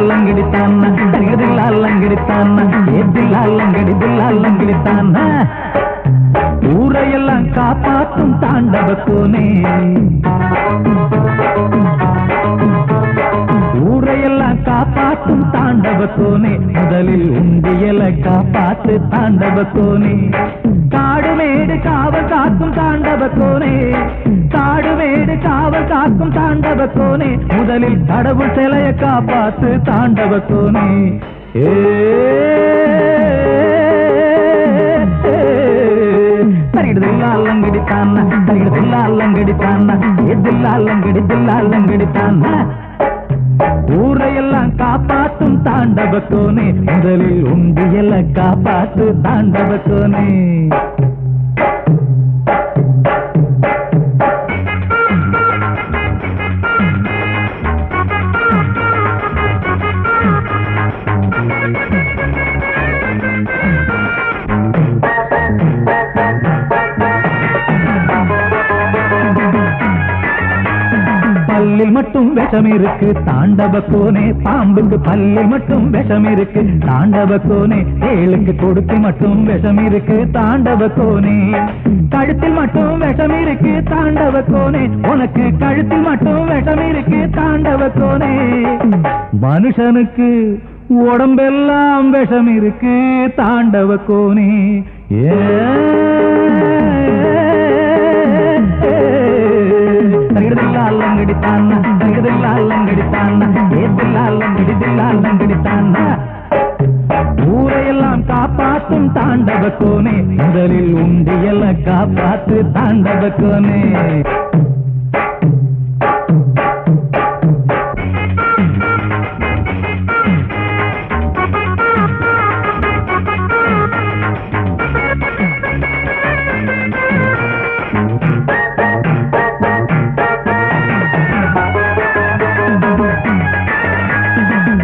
லங்கடித்தான்னா தரிகதில்லா லங்கடித்தான்னா ஏதில்லா லங்கடித்தான்னா ஊரையெல்லாம் காப்பாற்றும் தாண்டவ கோனே ஊரையெல்லாம் காப்பாற்றும் தாண்டவ கோனே முதலில் உண்டியலை காப்பாத்து தாண்டவ கோனே காடுமேடு காவல் காக்கும் தாண்டவ கோனே காடுமேடு காவல் காக்கும் தாண்டவ கோனே முதலில் கடவுள் சிலைய காப்பாத்து தாண்டவ கோனே தரிகதில்லா லங்கடித்தான்னா எதில்லா லங்கடித்தான்னா ஊரையெல்லாம் காப்பாற்றும் தாண்டவ கோனே முதலில் உண்டியலை காப்பாத்து தாண்டவ கோனே பல்லில் மட்டும் விஷம் இருக்கு தாண்டவ கோனே பாம்புக்கு பல்லில் மட்டும் விஷம் இருக்கு தாண்டவ கோனே ஏழுக்கு கொடுத்து மட்டும் விஷம் இருக்கு தாண்டவ கோனே கழுத்தில் மட்டும் விஷம் இருக்கு தாண்டவ கோனே உனக்கு கழுத்தில் மட்டும் விஷம் இருக்கு தாண்டவ கோனே மனுஷனுக்கு உடம்பெல்லாம் விஷம் இருக்கு தாண்டவ கோனே தரிகதில்லா லங்கடித்தான்னா ஏதில்லா லங்கடித்தான்னா ஊரையெல்லாம் காப்பாற்றும் தாண்டவ கோனே முதலில் உண்டியலை காப்பாத்து தாண்டவ கோனே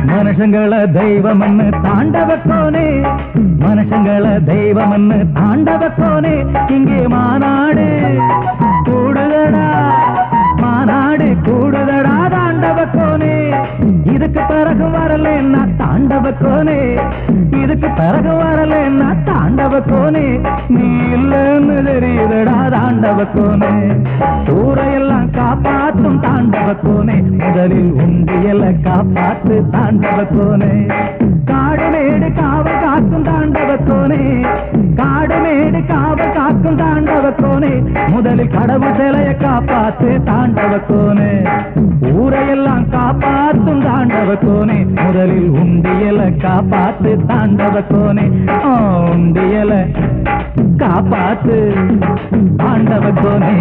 மனுஷங்கள தெய்வம்னு தாண்டவ கோனே மனுஷங்கள தெய்வம்னு தாண்டவ கோனே இங்கே மாநாடு கூடுதடா தாண்டவ கோனே இதுக்கு பிறகு வரலன்னா தாண்டவ கோனே இதுக்கு பிறகு வரலன்னா தாண்டவ கோனே நீ இல்லன்னு தெரியுதடா தாண்டவ கோனே ஊரையெல்லாம் காப்பாற்றும் தாண்டவ கோனே முதலில் உண்டியலை காப்பாத்து தாண்டவ கோனே காடுமேடு காவல் காக்கும் தாண்டவ கோனே காடுமேடு காவல் காக்கும் தாண்டவ கோனே முதலில் கடவுள் சிலைய காப்பாத்து தாண்டவ கோனே ஊரையெல்லாம் காப்பாற்றும் தாண்டவ கோனே முதலில் உண்டியலை காப்பாத்து தாண்டவ கோனே உண்டியலை காப்பாத்து தாண்டவ கோனே